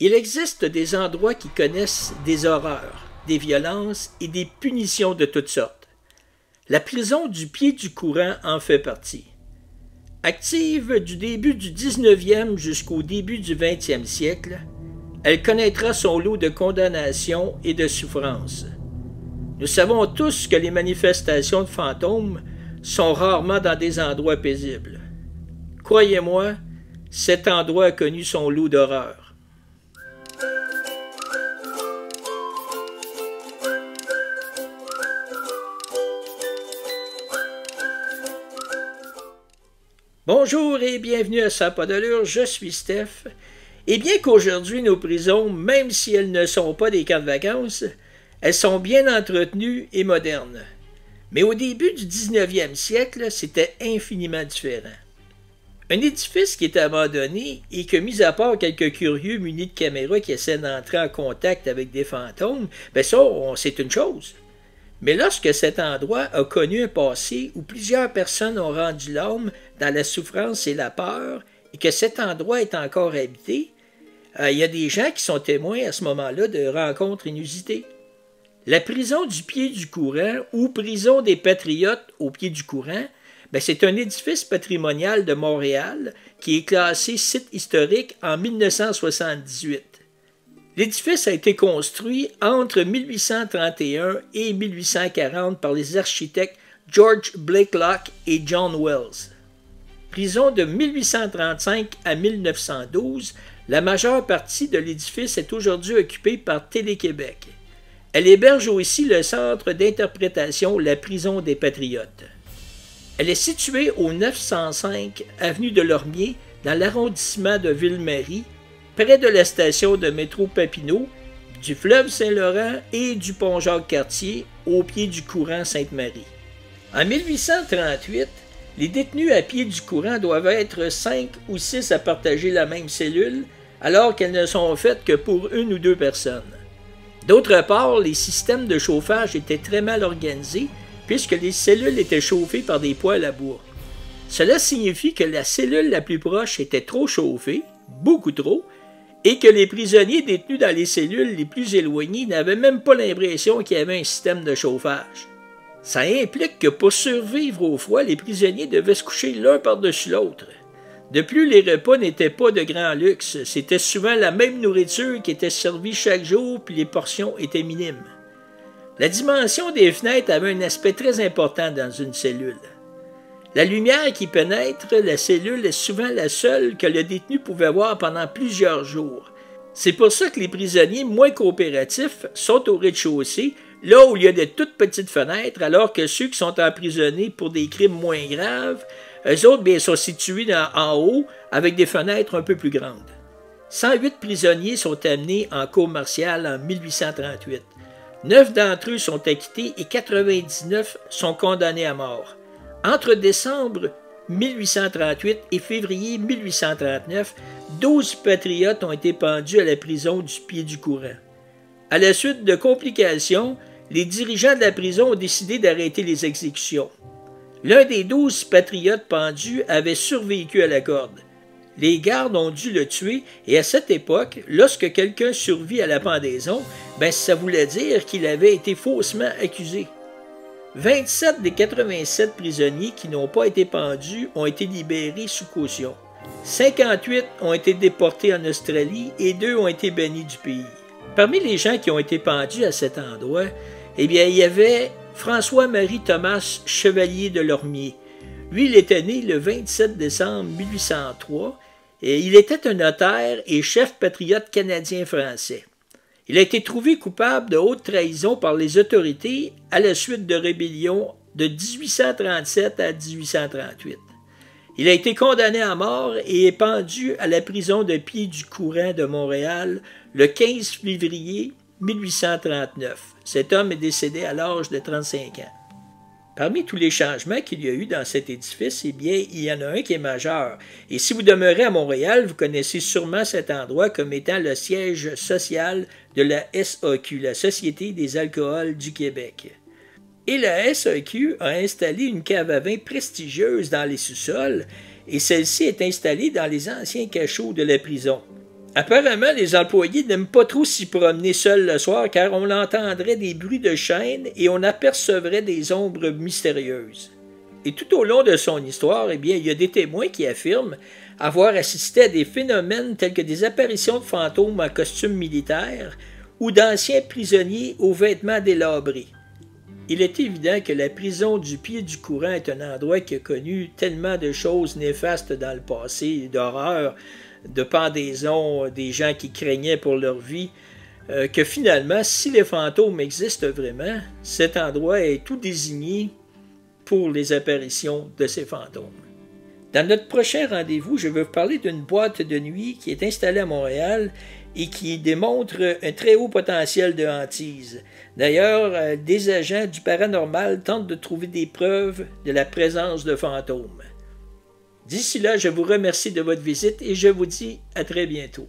Il existe des endroits qui connaissent des horreurs, des violences et des punitions de toutes sortes. La prison du pied du courant en fait partie. Active du début du 19e jusqu'au début du 20e siècle, elle connaîtra son lot de condamnations et de souffrances. Nous savons tous que les manifestations de fantômes sont rarement dans des endroits paisibles. Croyez-moi, cet endroit a connu son lot d'horreurs. Bonjour et bienvenue à Ça pas d'allure, je suis Steph. Et bien qu'aujourd'hui nos prisons, même si elles ne sont pas des camps de vacances, elles sont bien entretenues et modernes. Mais au début du 19e siècle, c'était infiniment différent. Un édifice qui était abandonné et que, mis à part quelques curieux munis de caméras qui essaient d'entrer en contact avec des fantômes, ben ça, c'est une chose. Mais lorsque cet endroit a connu un passé où plusieurs personnes ont rendu l'âme dans la souffrance et la peur, et que cet endroit est encore habité, il y a des gens qui sont témoins à ce moment-là de rencontres inusitées. La prison du pied du courant, ou prison des Patriotes au pied du courant, ben c'est un édifice patrimonial de Montréal qui est classé site historique en 1978. L'édifice a été construit entre 1831 et 1840 par les architectes George Blakelock et John Wells. Prison de 1835 à 1912, la majeure partie de l'édifice est aujourd'hui occupée par Télé-Québec. Elle héberge aussi le centre d'interprétation La Prison des Patriotes. Elle est située au 905 avenue de Lormier, dans l'arrondissement de Ville-Marie, près de la station de métro Papineau, du fleuve Saint-Laurent et du pont Jacques-Cartier, au pied du courant Sainte-Marie. En 1838, les détenus à pied du courant doivent être 5 ou 6 à partager la même cellule, alors qu'elles ne sont faites que pour une ou deux personnes. D'autre part, les systèmes de chauffage étaient très mal organisés, puisque les cellules étaient chauffées par des poêles à bois. Cela signifie que la cellule la plus proche était trop chauffée, beaucoup trop, et que les prisonniers détenus dans les cellules les plus éloignées n'avaient même pas l'impression qu'il y avait un système de chauffage. Ça implique que pour survivre au froid, les prisonniers devaient se coucher l'un par-dessus l'autre. De plus, les repas n'étaient pas de grand luxe, c'était souvent la même nourriture qui était servie chaque jour, puis les portions étaient minimes. La dimension des fenêtres avait un aspect très important dans une cellule. La lumière qui pénètre la cellule est souvent la seule que le détenu pouvait voir pendant plusieurs jours. C'est pour ça que les prisonniers moins coopératifs sont au rez-de-chaussée, là où il y a de toutes petites fenêtres, alors que ceux qui sont emprisonnés pour des crimes moins graves, eux autres bien, sont situés en haut avec des fenêtres un peu plus grandes. 108 prisonniers sont amenés en cour martiale en 1838. 9 d'entre eux sont acquittés et 99 sont condamnés à mort. Entre décembre 1838 et février 1839, 12 patriotes ont été pendus à la prison du pied du courant. À la suite de complications, les dirigeants de la prison ont décidé d'arrêter les exécutions. L'un des 12 patriotes pendus avait survécu à la corde. Les gardes ont dû le tuer et à cette époque, lorsque quelqu'un survit à la pendaison, ça voulait dire qu'il avait été faussement accusé. 27 des 87 prisonniers qui n'ont pas été pendus ont été libérés sous caution. 58 ont été déportés en Australie et 2 ont été bannis du pays. Parmi les gens qui ont été pendus à cet endroit, il y avait François-Marie Thomas Chevalier de Lormier. Lui, il était né le 27 décembre 1803 et il était un notaire et chef patriote canadien-français. Il a été trouvé coupable de haute trahison par les autorités à la suite de rébellions de 1837 à 1838. Il a été condamné à mort et est pendu à la prison de pied du courant de Montréal le 15 février 1839. Cet homme est décédé à l'âge de 35 ans. Parmi tous les changements qu'il y a eu dans cet édifice, il y en a un qui est majeur. Et si vous demeurez à Montréal, vous connaissez sûrement cet endroit comme étant le siège social de la SAQ, la Société des alcools du Québec. Et la SAQ a installé une cave à vin prestigieuse dans les sous-sols, et celle-ci est installée dans les anciens cachots de la prison. Apparemment, les employés n'aiment pas trop s'y promener seuls le soir car on entendrait des bruits de chaînes et on apercevrait des ombres mystérieuses. Et tout au long de son histoire, eh bien, il y a des témoins qui affirment avoir assisté à des phénomènes tels que des apparitions de fantômes en costume militaire ou d'anciens prisonniers aux vêtements délabrés. Il est évident que la prison du Pied du Courant est un endroit qui a connu tellement de choses néfastes dans le passé, d'horreurs, de pendaisons, des gens qui craignaient pour leur vie, que finalement, si les fantômes existent vraiment, cet endroit est tout désigné pour les apparitions de ces fantômes. Dans notre prochain rendez-vous, je vais vous parler d'une boîte de nuit qui est installée à Montréal et qui démontre un très haut potentiel de hantise. D'ailleurs, des agents du paranormal tentent de trouver des preuves de la présence de fantômes. D'ici là, je vous remercie de votre visite et je vous dis à très bientôt.